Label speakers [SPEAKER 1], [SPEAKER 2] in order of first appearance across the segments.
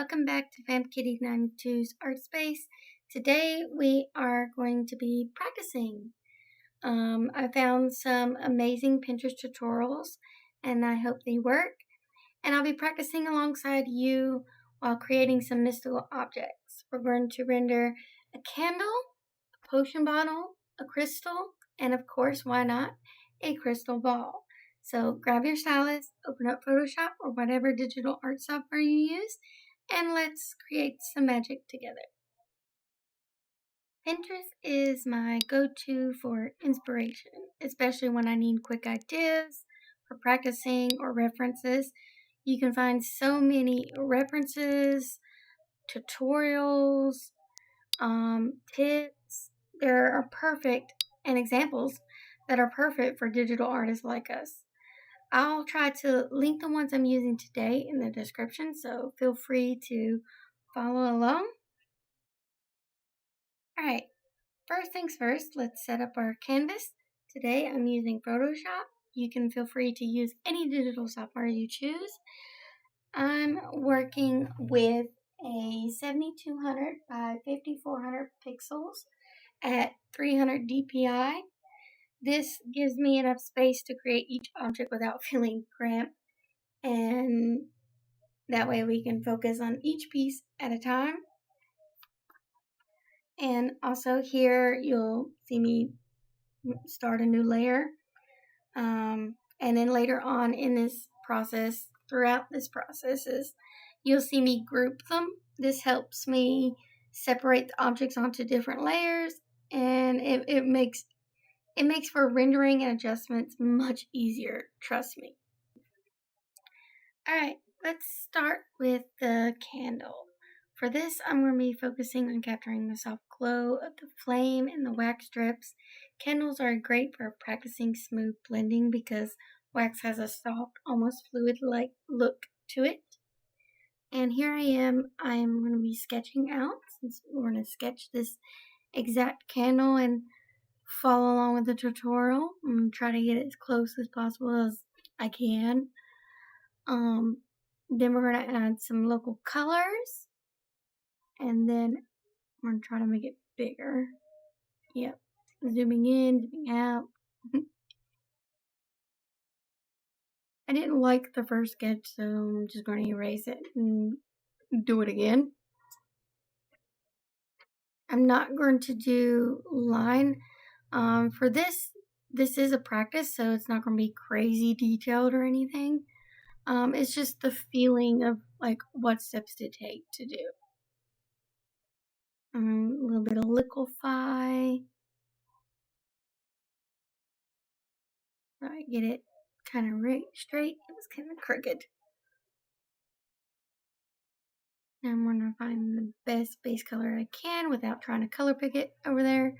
[SPEAKER 1] welcome back to FamKitty92's Art Space. Today we are going to be practicing. I found some amazing Pinterest tutorials and I hope they work. And I'll be practicing alongside you while creating some mystical objects. We're going to render a candle, a potion bottle, a crystal, and of course, why not, a crystal ball. So grab your stylus, open up Photoshop or whatever digital art software you use, and let's create some magic together. Pinterest is my go-to for inspiration, especially when I need quick ideas for practicing or references. You can find so many references, tutorials, tips. There are perfect and examples that are perfect for digital artists like us. I'll try to link the ones I'm using today in the description, so feel free to follow along. Alright, first things first, let's set up our canvas. Today I'm using Photoshop. You can feel free to use any digital software you choose. I'm working with a 7200 by 5400 pixels at 300 dpi. This gives me enough space to create each object without feeling cramped, and that way we can focus on each piece at a time. And also here you'll see me start a new layer, and then later on in this process, throughout this process, you'll see me group them. This helps me separate the objects onto different layers, and it makes for rendering and adjustments much easier, trust me. Alright, let's start with the candle. For this, I'm going to be focusing on capturing the soft glow of the flame and the wax strips. Candles are great for practicing smooth blending because wax has a soft, almost fluid-like look to it. And here I am going to be sketching out, since we're going to sketch this exact candle and follow along with the tutorial. I'm going to try to get as close as possible as I can. Then we're going to add some local colors. And then we're going to try to make it bigger. Yep. Zooming in, zooming out. I didn't like the first sketch, so I'm just going to erase it and do it again. I'm not going to do line. For this is a practice, so it's not going to be crazy detailed or anything. It's just the feeling of like what steps to take to do. A little bit of liquify. So I get it kind of right straight. It was kind of crooked. Now I'm going to find the best base color I can without trying to color pick it over there.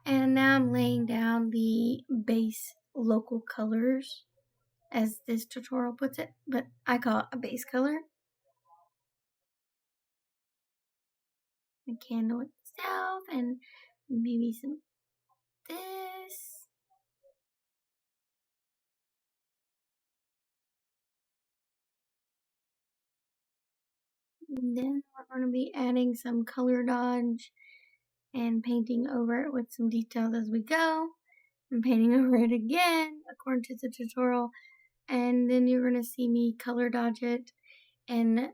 [SPEAKER 1] And now I'm laying down the base local colors, as this tutorial puts it, but I call it a base color. The candle itself, and maybe some this. And then we're going to be adding some color dodge and painting over it with some details as we go. And painting over it again according to the tutorial. And then you're going to see me color dodge it and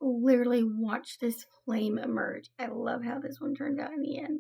[SPEAKER 1] literally watch this flame emerge. I love how this one turns out in the end.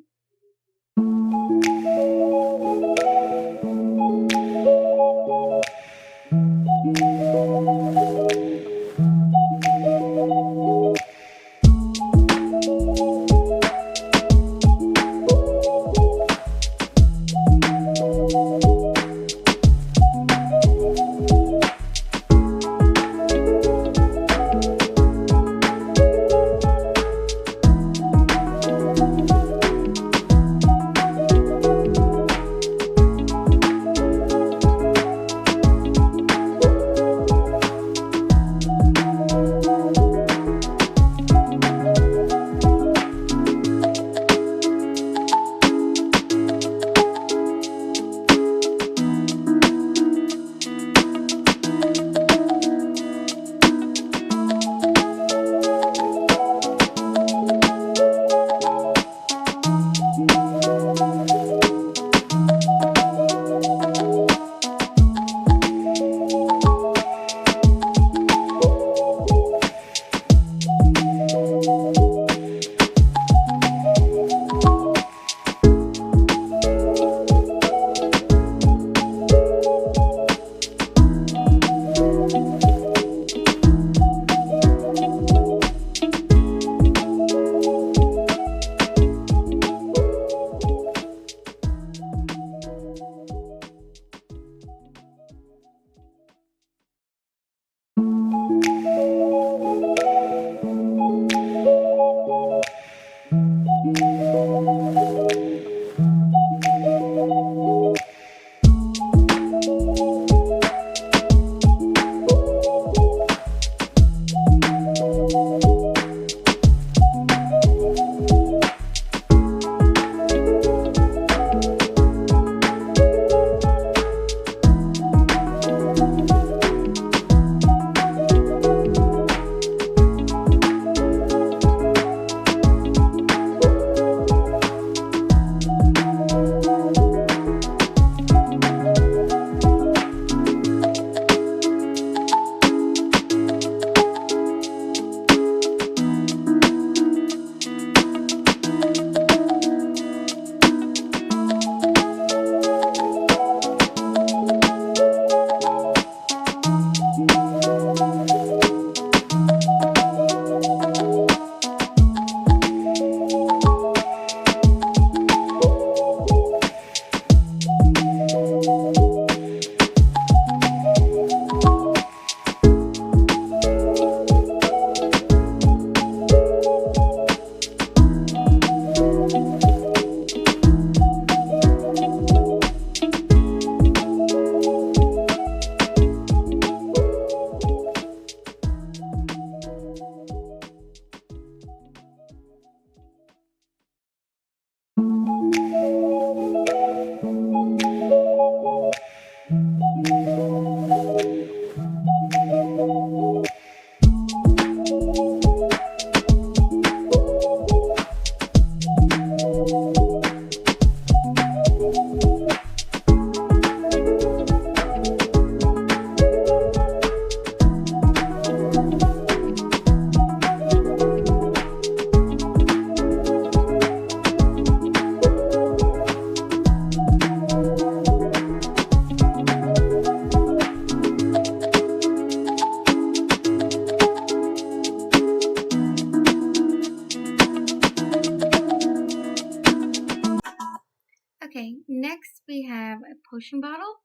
[SPEAKER 1] Okay, next we have a potion bottle.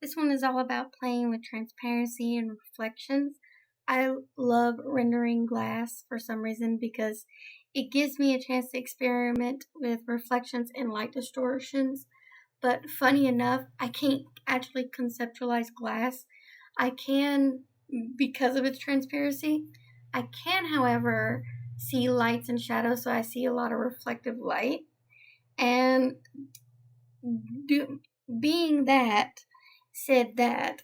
[SPEAKER 1] This one is all about playing with transparency and reflections. I love rendering glass for some reason because it gives me a chance to experiment with reflections and light distortions. But funny enough, I can't actually conceptualize glass. I can because of its transparency. I can, however, see lights and shadows, so I see a lot of reflective light. And being that said that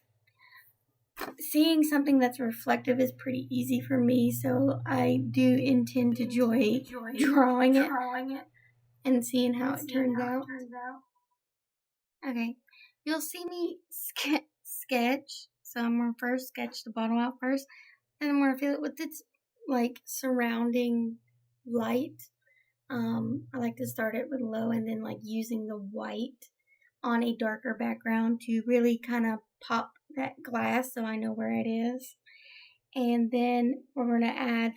[SPEAKER 1] seeing something that's reflective is pretty easy for me, so I do intend to enjoy drawing it and seeing how it turns out. Okay, you'll see me sketch. So I'm gonna first sketch the bottle out first, and I'm gonna fill it with its like surrounding light. I like to start it with low and then like using the white on a darker background to really kind of pop that glass so I know where it is. And then we're going to add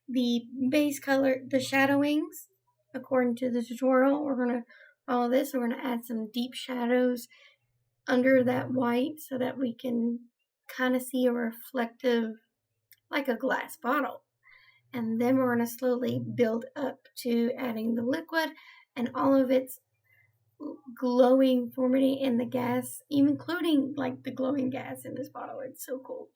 [SPEAKER 1] the base color, the shadowings, according to the tutorial. We're going to follow this. We're going to add some deep shadows under that white so that we can kind of see a reflective, like a glass bottle. And then we're going to slowly build up to adding the liquid and all of its glowing formity in the gas, including like the glowing gas in this bottle. It's so cool.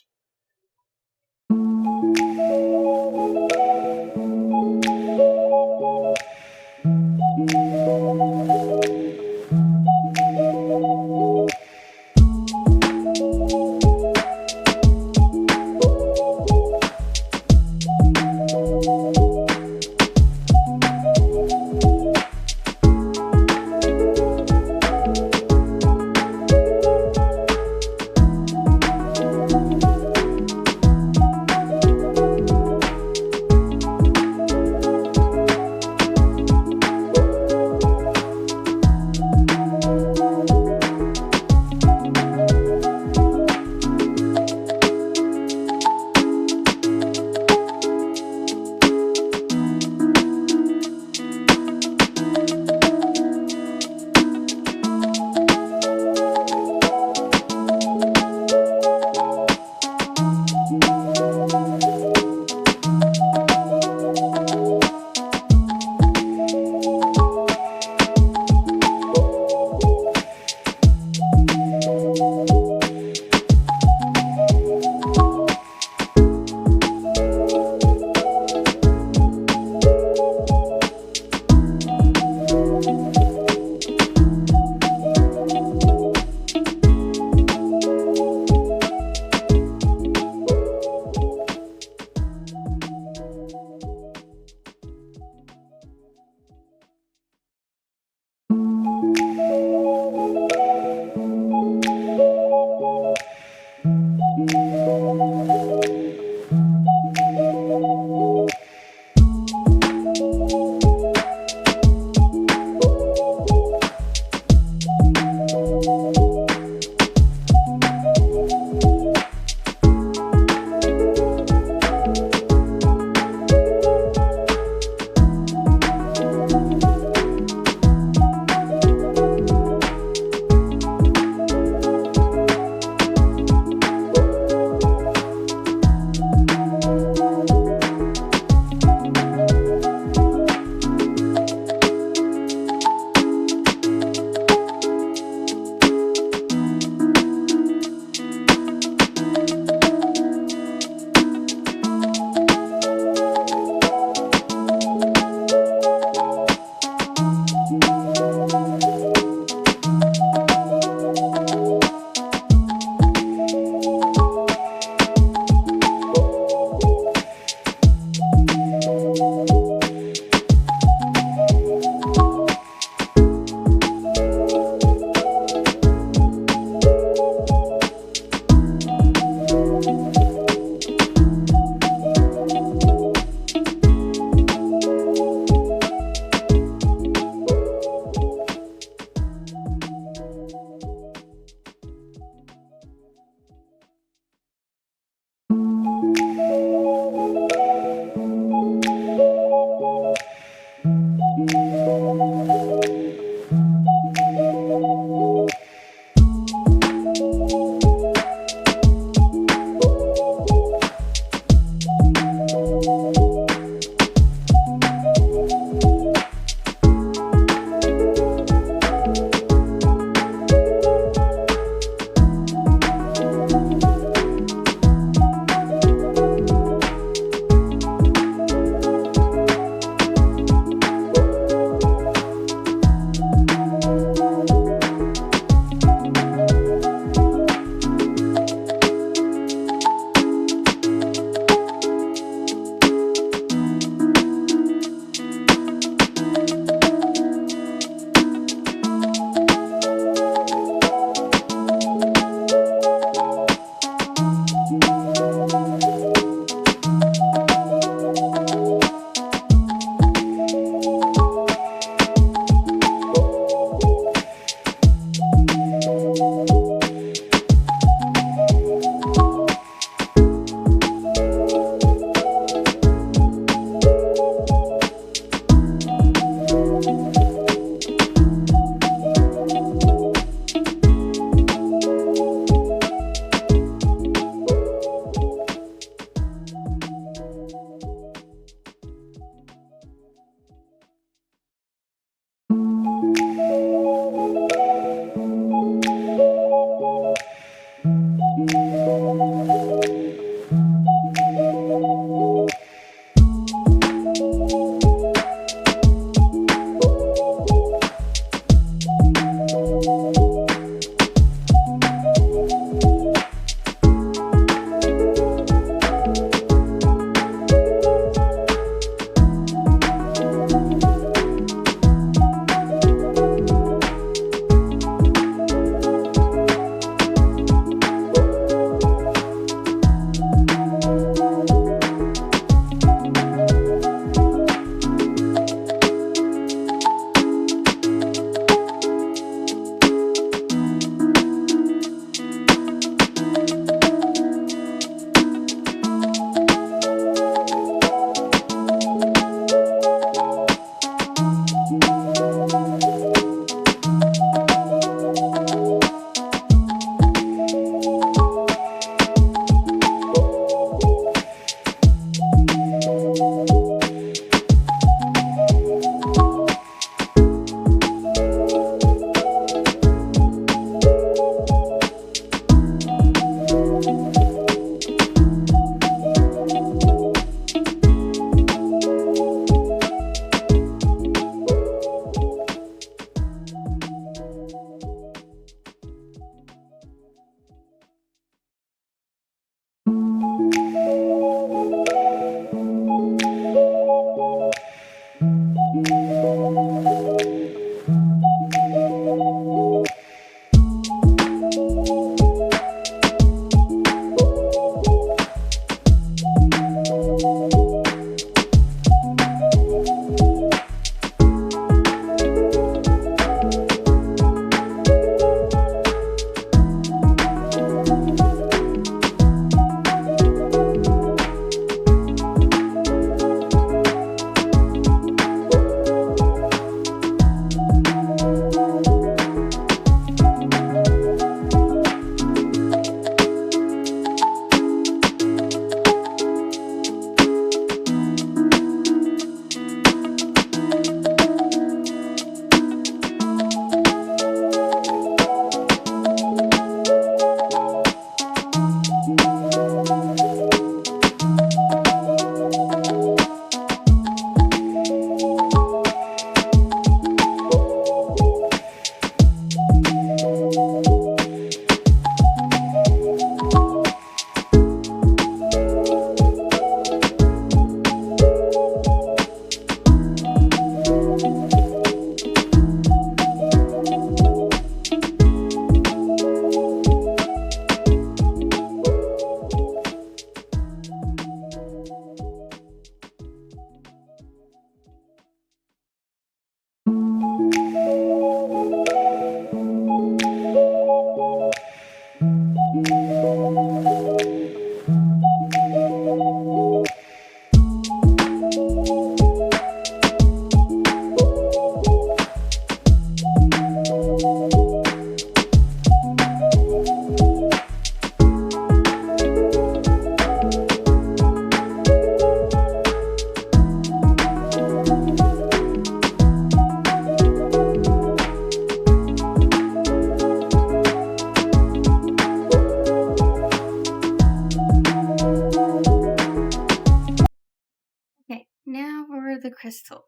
[SPEAKER 1] crystal.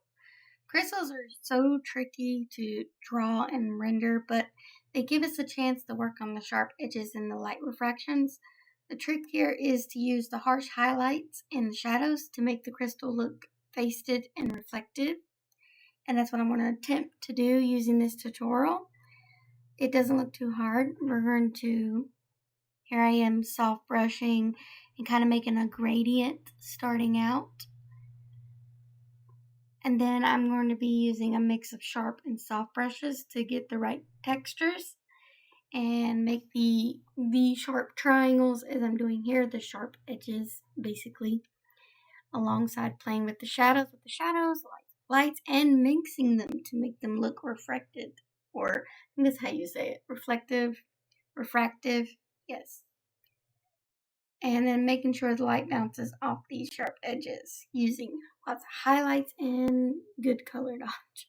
[SPEAKER 1] Crystals are so tricky to draw and render, but they give us a chance to work on the sharp edges and the light refractions. The trick here is to use the harsh highlights and the shadows to make the crystal look pasted and reflective. And that's what I'm going to attempt to do using this tutorial. It doesn't look too hard. We're going to, here I am soft brushing and kind of making a gradient starting out. And then I'm going to be using a mix of sharp and soft brushes to get the right textures and make the sharp triangles as I'm doing here, the sharp edges basically, alongside playing with the shadows, lights, and mixing them to make them look reflected, or I think that's how you say it, refractive, yes. And then making sure the light bounces off these sharp edges using lots of highlights and good color dodge.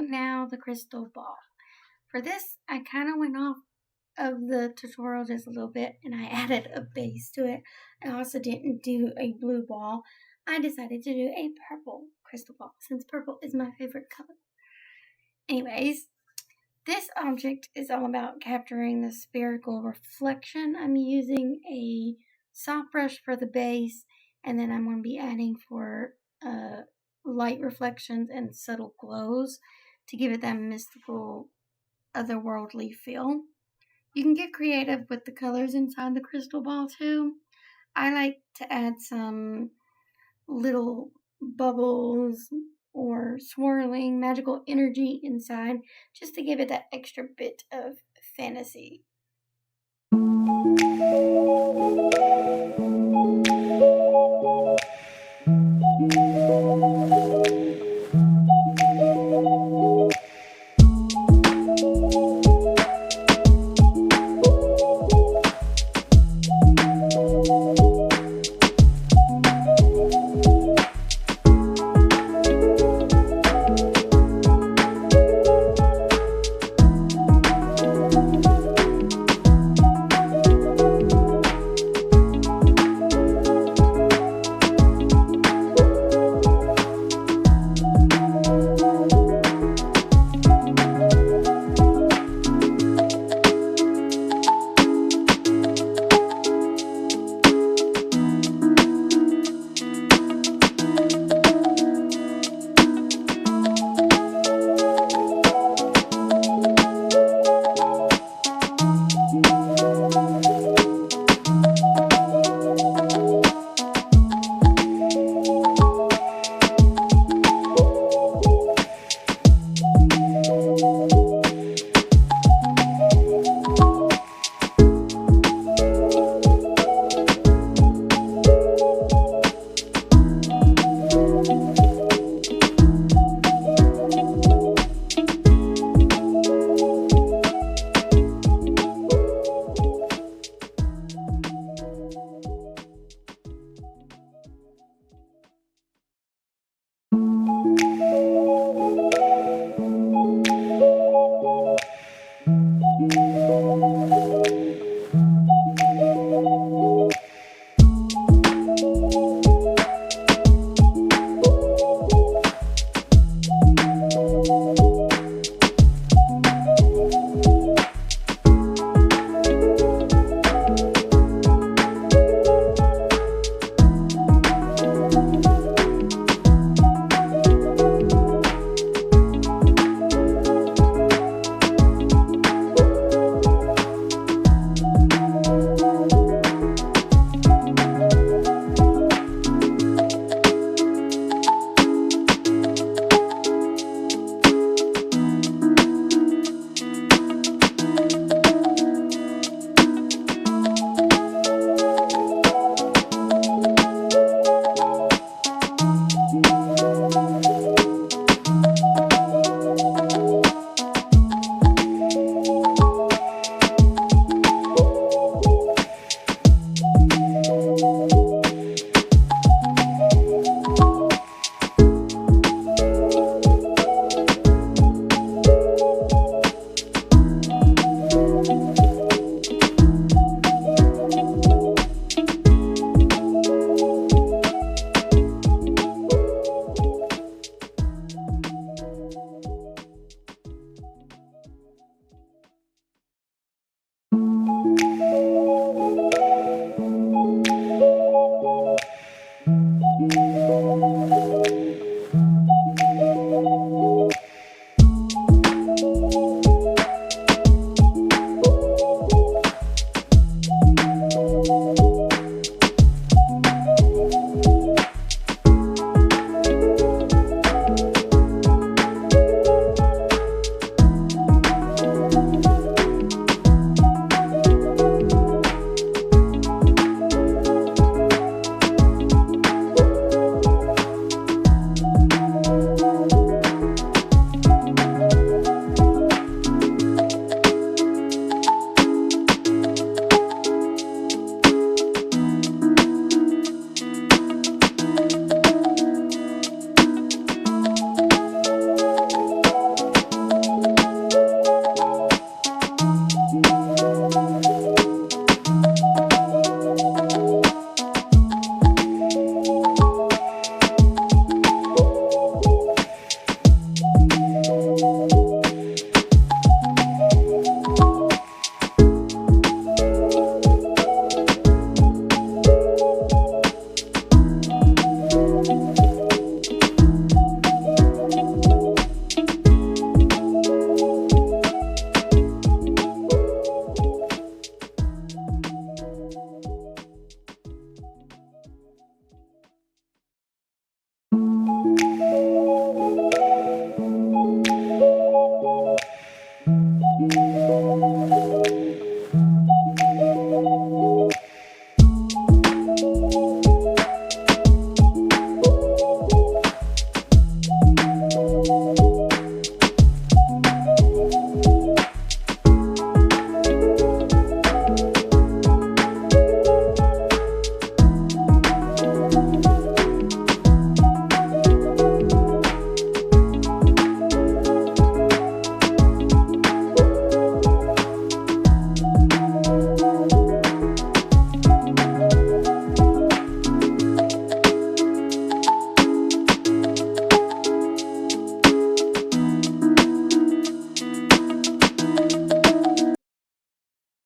[SPEAKER 1] Now the crystal ball. For this, I kind of went off of the tutorial just a little bit and I added a base to it. I also didn't do a blue ball. I decided to do a purple crystal ball since purple is my favorite color. Anyways, this object is all about capturing the spherical reflection. I'm using a soft brush for the base, and then I'm going to be adding for light reflections and subtle glows to give it that mystical, otherworldly feel. You can get creative with the colors inside the crystal ball too. I like to add some little bubbles or swirling magical energy inside just to give it that extra bit of fantasy.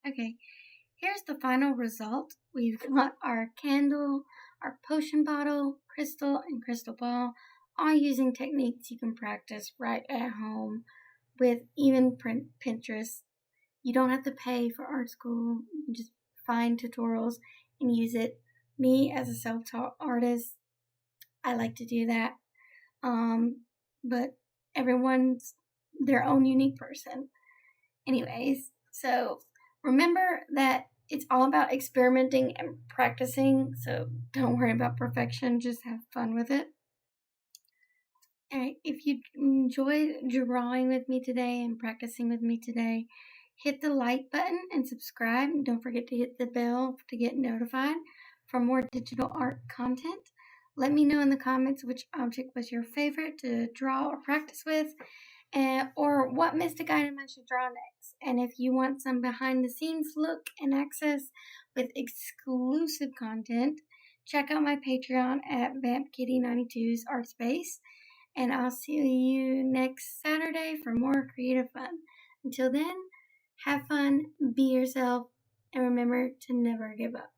[SPEAKER 1] Okay, here's the final result. We've got our candle, our potion bottle, crystal, and crystal ball, all using techniques you can practice right at home with even Pinterest. You don't have to pay for art school. You can just find tutorials and use it. Me, as a self-taught artist, I like to do that. But everyone's their own unique person. Anyways, so remember that it's all about experimenting and practicing. So don't worry about perfection. Just have fun with it. Alright, if you enjoyed drawing with me today and practicing with me today, hit the like button and subscribe. Don't forget to hit the bell to get notified for more digital art content. Let me know in the comments which object was your favorite to draw or practice with, or what mystic item I should draw next. And if you want some behind the scenes look and access with exclusive content, check out my Patreon at VampKitty92's Art Space. And I'll see you next Saturday for more creative fun. Until then, have fun, be yourself, and remember to never give up.